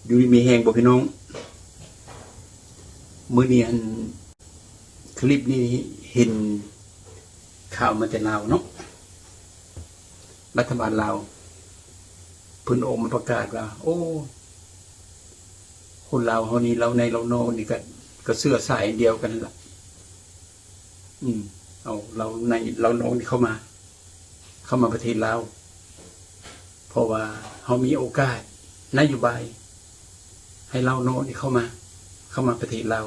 อยู่ดีมีแหงบ่พี่น้องมื้อนี้คลิปนี้เห็นข่าวมาจากลาวเนาะรัฐบาลลาวเพิ่นออกมาประกาศว่าโอ้คนลาวเฮานี่เราในเราโนนี่ก็เสื้อสายเดียวกันล่ะเอาเราในเราโนนี่เข้ามาประเทศลาวเพราะว่าเฮามีโอกาสนโยบายให้เราโนนี่เข้ามาประเทศลาว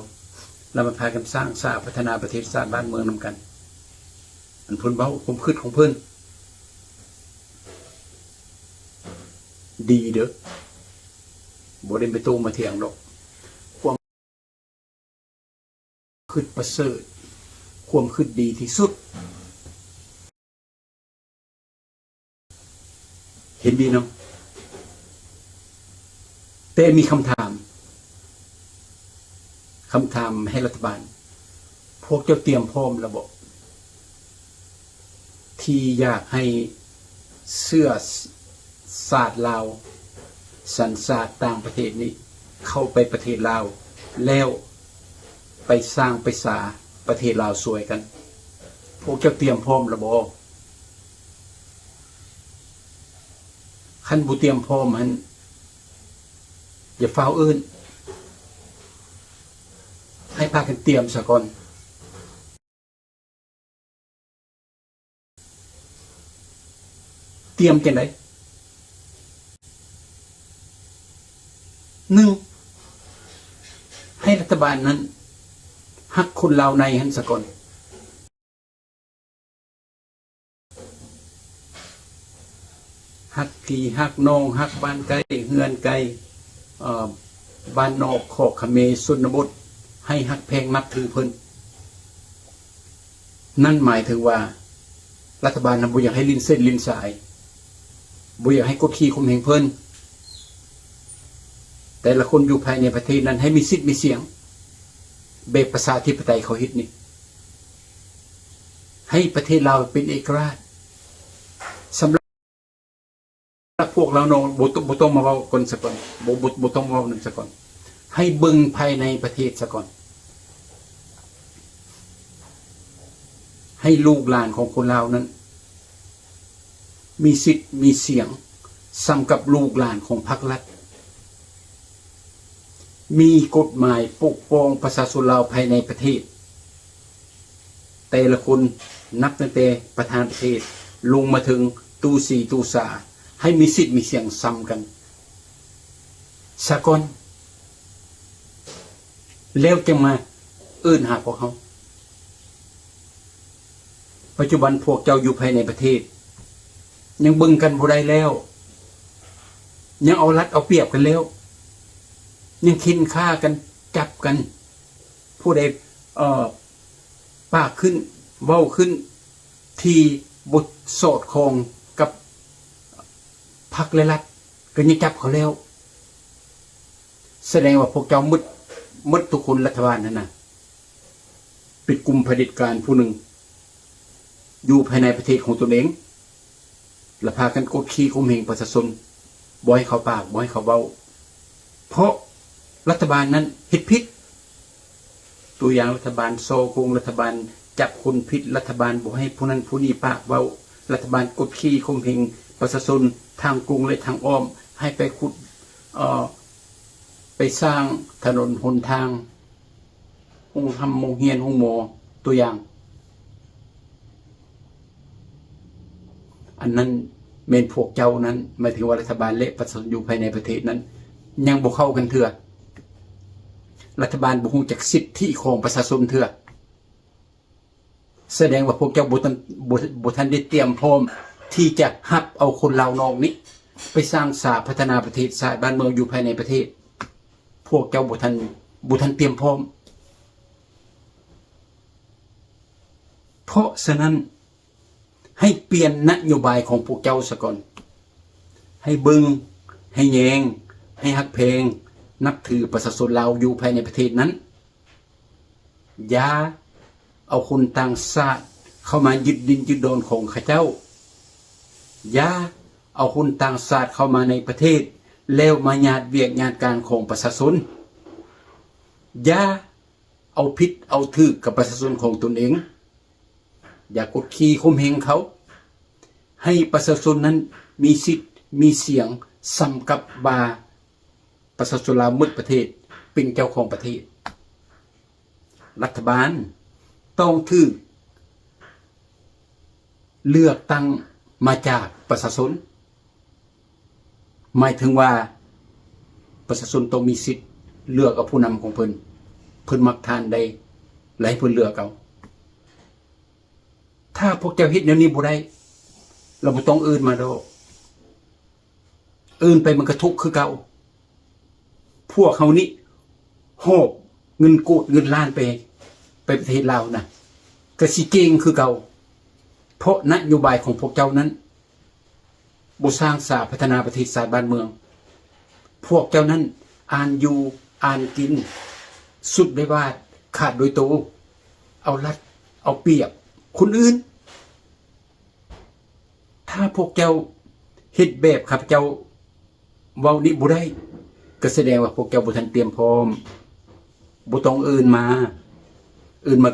เรามาพากันสร้างสร้างพัฒนาประเทศชาติบ้านเมืองนำกันอันเพิ่นเว้าความคิดของเพิ่นดีเด้อบ่ได้ไปโตมาเถียงดอกความคิดประเสริฐความคิดดีที่สุดเห็นดีเนาะแต่มีคำถามให้รัฐบาลพวกเจ้าเตรียมพร้อมระบบที่อยากให้เสื้อศาสตร์ลาวสัญชาติต่างประเทศนี้เข้าไปประเทศลาวแล้วไปสร้างไปสาประเทศลาวสวยกันพวกเจ้าเตรียมพร้อมระบบขั้นบุเตรียมพร้อมมันอย่าฟ้าวอื่นให้พากันเตรียมซะก่อนเตรียมจังได๋1ให้รัฐบาลนั้นฮักคนลาวในหันซะก่อนฮักพี่ฮักน้องฮักบ้านไกลเฮือนไกลบ้านนอกขอกเขมรชนบทให้ฮักแพงนับถือเพิ่นนั่นหมายถึงว่ารัฐบาลบ่อยากให้ลิ้นเส้นลิ้นสายบ่อยากให้กดขี่ข่มเหงเพิ่นแต่ละคนอยู่ภายในประเทศนั้นให้มีสิทธิ์มีเสียงแบบประชาธิปไตยเขาเฮ็ดนี่ให้ประเทศเราเป็นเอกราชสำหรับพวกเราโนบ่ต้องมาเว้าคนซะก่อนบ่ต้องเว้านั่นซะก่อนให้เบิ่งภายในประเทศซะก่อนให้ลูกหลานของคนลาวนั้นมีสิทธิ์มีเสียงสำกับลูกหลานของพรรครัฐมีกฎหมายปกป้องประชาชนลาวภายในประเทศแต่ละคนนับตั้งแต่ประธานประเทศลงมาถึงตูสีตูสาให้มีสิทธิ์มีเสียงซ้ำกันสะก่อนแล้วจะมาหาพวกเขาปัจจุบันพวกเจ้าอยู่ภายในประเทศยังบึงกันบ่ได้แล้วยังเอารัดเอาเปรียบกันแล้วยังคินฆ่ากันจับกันผู้ใดปากขึ้นเว้าขึ้นที่บทสอดคล้องกับพรรคและรัฐก็ยังจับเขาแล้วแสดงว่าพวกเจ้ามุดทุกคนรัฐบาลนั่นน่ะเป็นกลุ่มเผด็จการผู้หนึ่งอยู่ภายในประเทศของตนเองและพากันกดขี่ข่มเหงประชาชนบ่ให้เขาปากบ่ให้เขาเว้าเพราะรัฐบาลนั้นผิดตัวอย่างรัฐบาลโซกงรัฐบาลจับคนผิดรัฐบาลบ่ให้ผู้นั้นผู้นี้ปากเว้ารัฐบาลกดขี่ข่มเหงประชาชนทางกรุงและทางอ้อมให้ไปขุดไปสร้างถนนหนทางโรงทำโรงเรียนโรงหมอตัวอย่างอันนั้นเมนพวกเจ้านั้นหมายถึงว่ารัฐบาลและประชาชนอยู่ภายในประเทศนั้นยังบ่เข้ากันเถื่อรัฐบาลบ่ฮู้จักสิทธิของประชาชนเถื่อแสดงว่าพวกเจ้าบ่ทันได้เตรียมพร้อมที่จะรับเอาคนลาวนอกนี้ไปสร้างสาพัฒนาประเทศชาติบ้านเมืองอยู่ภายในประเทศพวกเจ้าบ่ทันเตรียมพร้อมเพราะฉะนั้นให้เปลี่ยนนโยบายของพวกเจ้าซะก่อนให้เบิ่งให้แยงให้ฮักเพลงนับถือประชาชนลาวอยู่ภายในประเทศนั้นอย่าเอาคนต่างชาติเข้ามายึดดินยึดดอนของข้าเจ้าอย่าเอาคนต่างชาติเข้ามาในประเทศ แล้วมาญาติเวียกญาติการของประชาชนอย่าเอาผิดเอาถือกับประชาชนของตนเองอย่ากดขี่ข่มเหงเขาให้ประชาชนนั้นมีสิทธิ์มีเสียงซ้ำกับบาประชาชนลาวหมดประเทศเป็นเจ้าของประเทศรัฐบาลต้องถือเลือกตั้งมาจากประชาชนหมายถึงว่าประชาชนต้องมีสิทธิ์เลือกเอาผู้นำของเพิ่นมักทานใดหลายเพิ่นเลือกเอาถ้าพวกเจ้าเฮ็ดแนวนี้บ่ได้เราบ่ต้องอื่นมาดอกอื่นไปมันก็ทุกข์คือเก่าพวกเฮานี่หอบเงินโกดเงินล้านไปประเทศลาวนะก็สิเก่งคือเก่าเพราะนโยบายของพวกเจ้านั้นบ่สร้างสาพัฒนาประเทศชาติบ้านเมืองพวกเจ้านั้นอ่านอยู่อ่านกินสุดได้ว่าขาดโดยโตเอารัดเอาเปรียบคนอื่นถ้าพวกเจ้าเฮ็ดแบบข้าพเจ้าเว้านี้บ่ได้ก็แสดงว่าพวกเจ้าบ่ทันเตรียมพร้อมบ่ต้องอื่นมา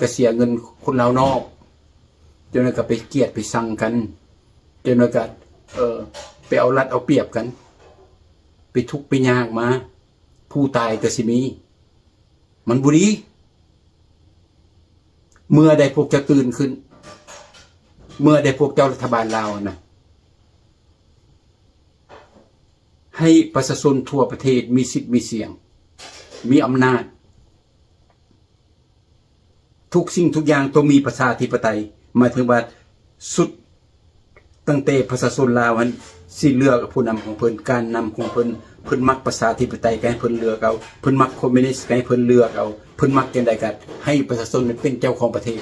ก็เสียเงินคนลาวนอกจนก็ไปเกลียดไปสั่งกันจนก็ไปเอารัดเอาเปรียบกันไปทุกข์ไปยากมาผู้ตายก็สิมีมันบ่ดีเมื่อใดพวกเจ้าตื่นขึ้นเมื่อใดพวกเจ้ารัฐบาลลาวนะให้ประชาชนทั่วประเทศมีสิทธิ์มีเสียงมีอำนาจทุกสิ่งทุกอย่างต้องมีประชาธิปไตยหมายถึงว่าสุดตั้งแต่ประชาชนลาวนั้นสิเลือกผู้นำของเพิ่นการนำของเพิ่นมักประชาธิปไตยก็ให้เพิ่นเลือกเอาเพิ่นมักคอมมิวนิสต์ก็ให้เพิ่นเลือกเอาเพิ่นมักจังใดก็ให้ประชาชนเป็นเจ้าของประเทศ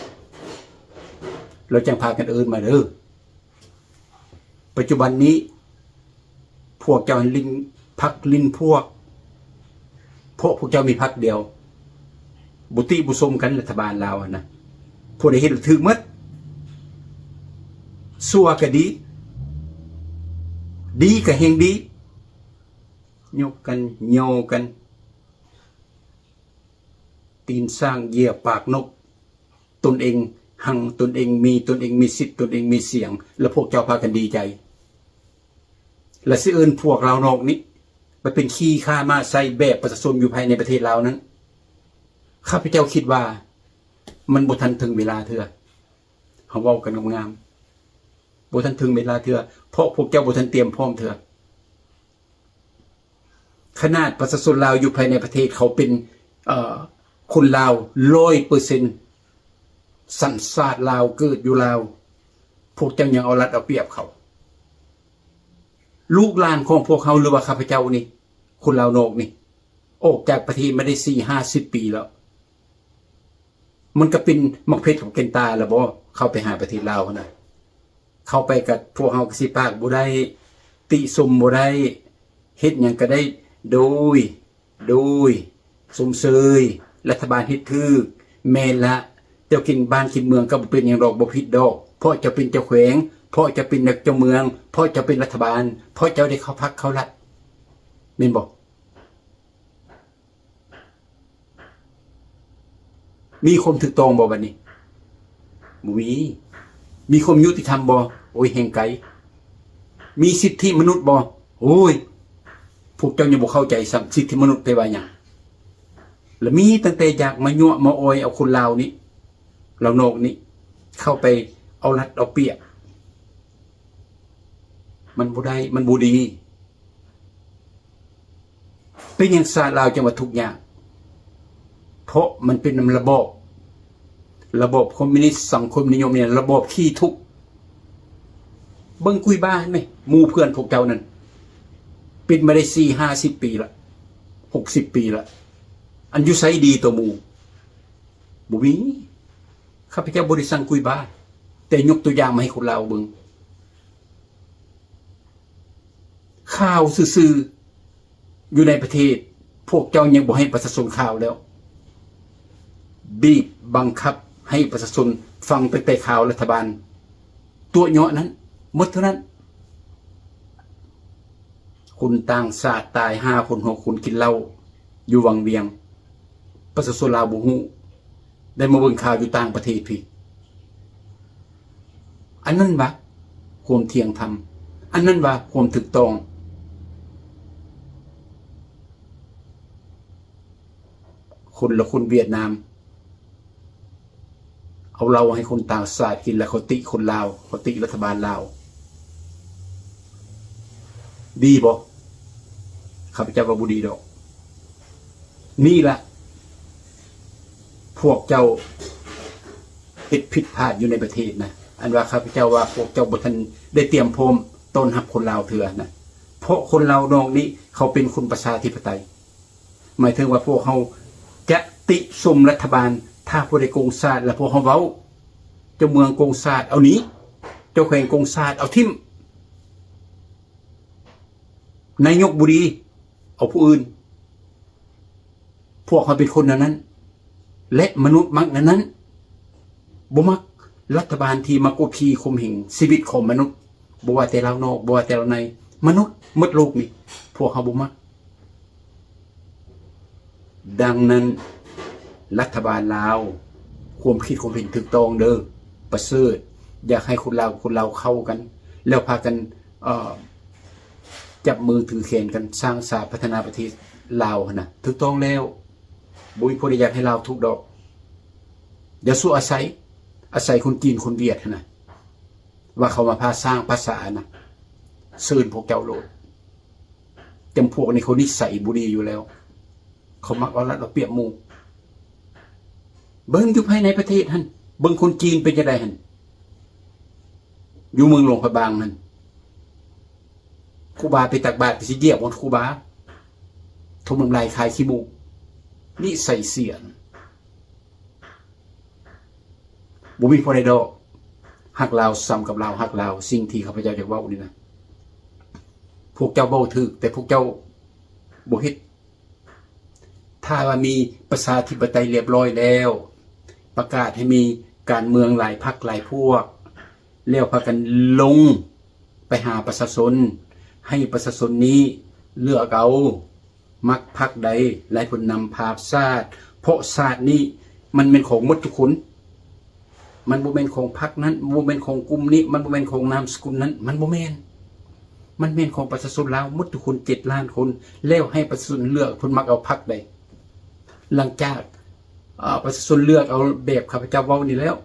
เราจังพากันเอิ้นมาเด้อปัจจุบันนี้พวกเจ้าลินพรรคลินพวกเจ้ามีพรรคเดียวบุติบุสมกันรัฐบาลลาวนะผู้ใดเฮ็ดถึกหมดชั่วก็ดีดีก็แห่งดียกกันโยกันตีนสร้างเหยียบปากนกตนเองหังตนเองมีสิทธิ์ตนเองมีเสียงแล้วพวกเจ้าพากันดีใจและสิเอิ้นพวกเรานอกนี้ไปเป็นขี้ข้ามาใส่แบบประชาชนอยู่ภายในประเทศลาวนั้นข้าพเจ้าคิดว่ามันบ่ทันถึงเวลาเถื่อเฮาเว้ากันงามๆบ่ทันถึงเวลาเถื่อเพราะพวกเจ้าบ่ทันเตรียมพร้อมเถื่อขนาดประชาชนลาวอยู่ภายในประเทศเขาเป็นคนลาว 100% สัญชาติลาวเกิดอยู่ลาวพวกเจ้ายังเอารัดเอาเปรียบเขาลูกหลานของพวกเขาหรือว่าข้าพเจ้านี่คนลาวนอกนี่ออกจากประเทศมาได้ 4-50 ปีแล้วมันก็เป็นมักเพชรของเกณฑ์ตาแล้วบ่เข้าไปหาประเทศลาวนะเข้าไปกับพวกเฮาก็สิปากบ่ได้ติสมบ่ได้เฮ็ดหยังก็ได้โดยสมเสยรัฐบาลเฮ็ดถูกแม่นละเจ้ากินบ้านกินเมืองก็บ่เป็นหยังดอกบ่ผิดดอกเพราะจะเป็นเจ้าแขวงเพราะจะเป็นเจ้าเมืองเพราะจะเป็นรัฐบาลเพราะเจ้าได้เข้าพักเข้ารัฐแม่นบ่มีความถูกต้องบ่บัดนี้บ่มีความยุติธรรมบ่โอ้ยแห่งไกลมีสิทธิมนุษย์บ่โอ้ยพวกเจ้ายังบ่เข้าใจสิทธิมนุษย์ไปว่าหยังแล้วมีตั้งแต่อยากมายั่วมาออยเอาคนลาวนี้ลาวนอกนี้เข้าไปเอารัดเอาเปรียบมันบ่ได้มันบ่ดีเป็นหยังชาติลาวจังว่าทุกอย่างเพราะมันเป็นระบบคอมมิวนิสต์สังคมนิยมเนี่ยระบบขี้ทุกข์เบิ่งกุยบ้าไหมหมู่เพื่อนพวกเจ้านั้นเป็นมาได้ 4-50 ปีละ60 ปีละอันอยู่ไสดีตัวหมู่บ่มีข้าพเจ้าบ่ได้สั่งกุยบ้าแต่ยกตัวอย่างมาให้คนลาวเบิ่งข่าวซื่อๆอยู่ในประเทศพวกเจ้ายังบ่ให้ประชาชนข่าวแล้วบีบบังคับให้ประชาชนฟังแต่ข่าวรัฐบาลตัวเนาะนั้นหมดเท่านั้น คนต่างชาติตาย5 คน 6 คนกินเหล้าอยู่วังเวียงประชาชนลาวบ่ฮู้ได้มาเบิ่งข่าวอยู่ต่างประเทศพี่อันนั้นว่าความเที่ยงธรรมอันนั้นว่าความถูกต้องคนละคนเวียดนามเอาเราให้คนต่างชาติกินแล้วเขาติคนลาวเขาติรัฐบาลลาวดีบ่ข้าพเจ้าว่าบ่ดีดอกนี่ล่ะพวกเจ้าเฮ็ดผิดพลาดอยู่ในประเทศนะอันว่าข้าพเจ้าว่าพวกเจ้าบ่ทันได้เตรียมพร้อมต้อนรับคนลาวเถื่อนะเพราะคนลาวนอกนี้เขาเป็นคนประชาธิปไตยหมายถึงว่าพวกเขาจะติชมรัฐบาลถ้าผู้ใดโกงชาติแล้วพวกเขาเว้าเจ้าเมืองโกงชาติเอานี้เจ้าแขวงโกงชาติเอาทิ่มนายกบุรีเอาผู้อื่นพวกเขาเป็นคนนั้นและมนุษย์มักนั้นบ่มักรัฐบาลที่มากดขี่ข่มเหงชีวิตของมนุษย์บ่ว่าแต่เรานอกบ่ว่าแต่เราในมนุษย์หมดโลกนี่พวกเขาบ่มักดังนั้นรัฐบาลลาวความคิดความเห็นถูกต้องเด้อประเสริฐอยากให้คนลาวเข้ากันแล้วพากันจับมือถือแขนกันสร้างสาพัฒนาประเทศลาวนะถูกต้องแล้วบ่มีผู้ใดอยากให้ลาวทุกดอกเดี๋ยวสู้อาศัยคนจีนคนเวียดนะว่าเขามาพาสร้างภาษานะเชิญพวกเจ้าโลดจำพวกนี้เขานิสัยบุรีอยู่แล้วเขามักเอารัดเอาเปรียบหมู่เบิ่งอยู่ภายในประเทศหั่นเบิ่งคนจีนเป็นจังได๋หั่นอยู่เมืองหลวงพระบางนั่นครูบาไปตักบาตรไปสิเหยียบบนครูบาทุ่มน้ำลายคายขี้มูกนี่ใส่เสียงบ่มีผู้ใดดอกฮักลาวซ้ำกับลาวฮักลาวสิ่งที่ข้าพเจ้าอยากเว้านี่นะพวกเจ้าเว้าถูกแต่พวกเจ้าบ่เฮ็ดถ้าว่ามีประชาธิปไตยเรียบร้อยแล้วประกาศให้มีการเมืองหลายพรรคหลายพวกแล้วพากันลงไปหาประชาชนให้ประชาชนนี้เลือกเอามักพรรคใดหลายคนนำพาชาติเพราะชาตินี้มันเป็นของหมดทุกคนมันบ่แม่นของพรรคนั้นบ่แม่นของกลุ่มนี้มันบ่แม่นของนามสกุลนั้นมันบ่แม่นมันแม่นของประชาชนลาวหมดทุกคน7 ล้านคนแล้วให้ประชาชนเลือกเพิ่นมักเอาพรรคใดหลังจากประชาชนเลือกเอาแบบข้าพเจ้าเว้านี่แล้ว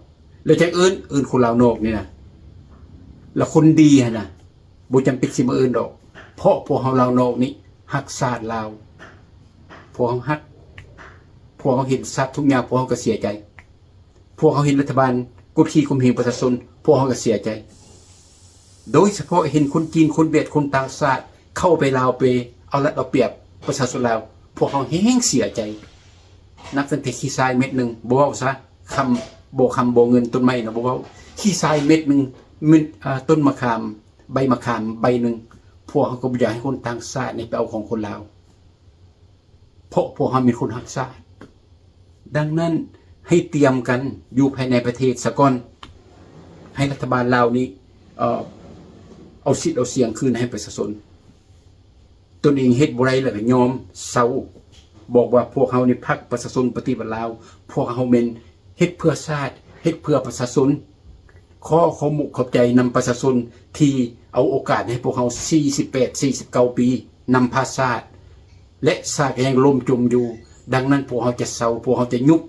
จากอื่นคนลาวนอกนี่นะแล้วคนดีนะบ่จำเป็นสิมาอื่นดอกเพราะพวกเฮาลาวนอกนี้ฮักชาติลาวพวกเฮาฮักพวกเฮาเห็นสัตว์ทุกอย่างพวกเฮาก็เสียใจพวกเขาเห็นรัฐบาลกดขี่ข่มเหงประชาชนพวกเขาก็เสียใจโดยเฉพาะเห็นคนจีนคนเวียดคนต่างชาติเข้าไปลาวไปเอารัดเอาเปรียบประชาชนลาวพวกเขาแห้งเสียใจนับตั้งแต่ขี้ทรายเม็ดนึงบ่เว้าซะคำบ่เงินต้นไม้นะบ่เว้าขี้ทรายเม็ดนึงต้นมะขามใบมะขามใบนึงพวกเขาก็บ่อยากให้คนต่างชาตินี่ไปเอาของคนลาวเพราะพวกเขาเป็นคนรักชาติดังนั้นให้เตรียมกันอยู่ภายในประเทศซะก่อนให้รัฐบาลลาวนี้เอาสิทธิ์เอาเสียงคืนให้ประชาชนตนเองเฮ็ดบ่ได้แล้วก็ยอมเซาบอกว่าพวกเฮานี่พรรคประชาชนปฏิบัติลาวพวกเฮาแม่นเฮ็ดเพื่อชาติเฮ็ดเพื่อประชาชนขอมุกขอบใจนำประชาชนที่เอาโอกาสให้พวกเฮา48-49 ปีนำพาชาติและชาติก็ยังล่มจมอยู่ดังนั้นพวกเฮาจะเซาพวกเฮาจะยุบ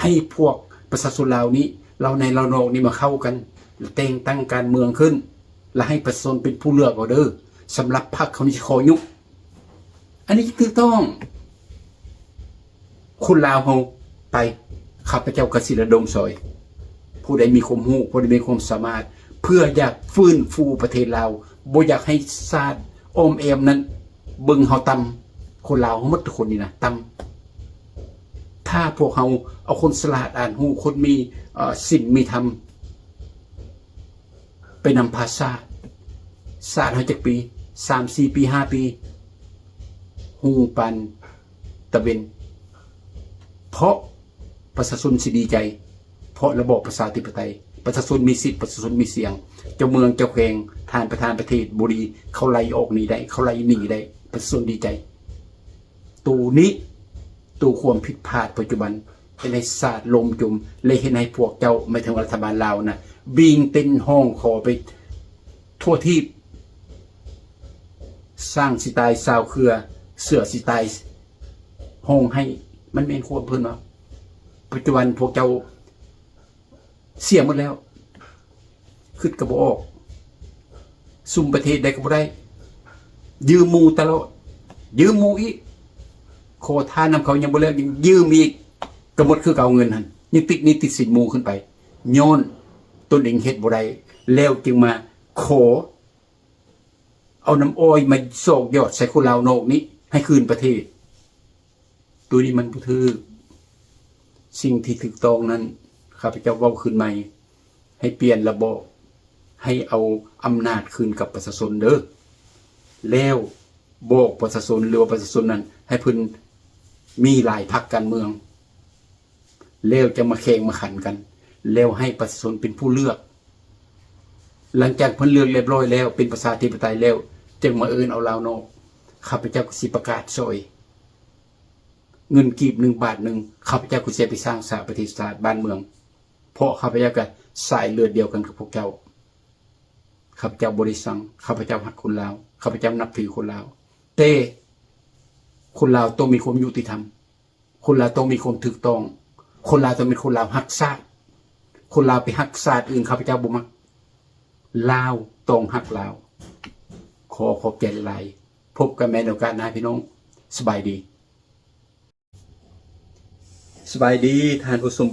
ให้พวกประชาชนลาวนี้เราในเรานอกนี่มาเข้ากันแต่งตั้งการเมืองขึ้นและให้ประชาชนเป็นผู้เลือกเอาเด้อสำหรับพรรคเขานี่ขอยุบอันนี้ถูกต้องคนลาวเฮาไปข้าพเจ้ากสิระดมซอยผู้ใดมีความรู้ผู้ใดมีความสามารถเพื่ออยากฟื้นฟูประเทศลาวบ่อยากให้ชาติอ้อมแอมนั้นเบิ่งเฮาต่ำคนลาวหมดทุกคนนี่นะต่ำถ้าพวกเขาเอาคนฉลาดอ่านหูคนมีศีลมีธรรมไปนำพาชาติเขาจากปี3-4 ปี5 ปีหูปันตะเวนเพราะประชาชนสิดีใจเพราะระบอบประชาธิปไตย ประชาชนมีสิทธิ์ประชาชนมีเสียงเจ้าเมืองเจ้าแขวงทานประธานประเทศบุรีเขาไล่ออกหนีได้เขาไล่หนีได้ประชาชนดีใจตูนี้ตูความผิดพลาดปัจจุบันเป็นในศาสตร์ลมจุมเลยเห็นให้พวกเจ้าไม่ถึงรัฐบาลลาวนะบิงเต้นห้องขอไปทั่วที่สร้างสิตายสาวเครือเสือสิตายห้องให้มันเป็นควบเพิ่นว่าปัจจุบันพวกเจ้าเสียหมดแล้วขึ้นกระบอกออกซุ่มประเทศใดก็บ่ได้ยืมมูตลอดยืมมูอีกขอทานนำเขายังบ่แล้วยังยืมอีกกระหมดคือเก่าเงินหันยังติดนี้ติดสินมูขึ้นไปโยนตนเองเฮ็ดบ่ได้แล้วจึงมาขอเอาน้ำอ้อยมาโศกยอดใส่คนลาวโนกนี้ให้คืนประเทศตัวนี้มันบ่ถือสิ่งที่ถูกต้องนั้นข้าพเจ้าเว้าคืนใหม่ให้เปลี่ยนระบบให้เอาอำนาจคืนกับประชาชนเด้อแล้วบอกประชาชนหรือว่าประชาชนนั้นให้เพิ่นมีหลายพรรคการเมืองแล้วจะมาแข่งมาขันกันแล้วให้ประชาชนเป็นผู้เลือกหลังจากเพิ่นเลือกเรียบร้อยแล้วเป็นประชาธิปไตยแล้วจึงมาเอิ้นเอาลาวนอกข้าพเจ้าก็สิประกาศซอยเงินกีบ1 บาทข้าพเจ้าก็จะไปสร้างสาประเทศชาติบ้านเมืองเพราะข้าพเจ้าก็สายเลือดเดียวกันกับพวกเจ้าข้าพเจ้าบริสังข้าพเจ้าฮักคนลาวข้าพเจ้านับถือคนลาวแต่คนลาวต้องมีความยุติธรรมคนลาวต้องมีความถูกต้องคนลาวต้องเป็นคนลาวฮักชาติคนลาวไปฮักชาติอื่นข้าพเจ้าบ่มักลาวต้องฮักลาวขอขอบใจหลายพบกันใหม่ในโอกาสหน้าพี่น้องสบายดีท่านผู้ชม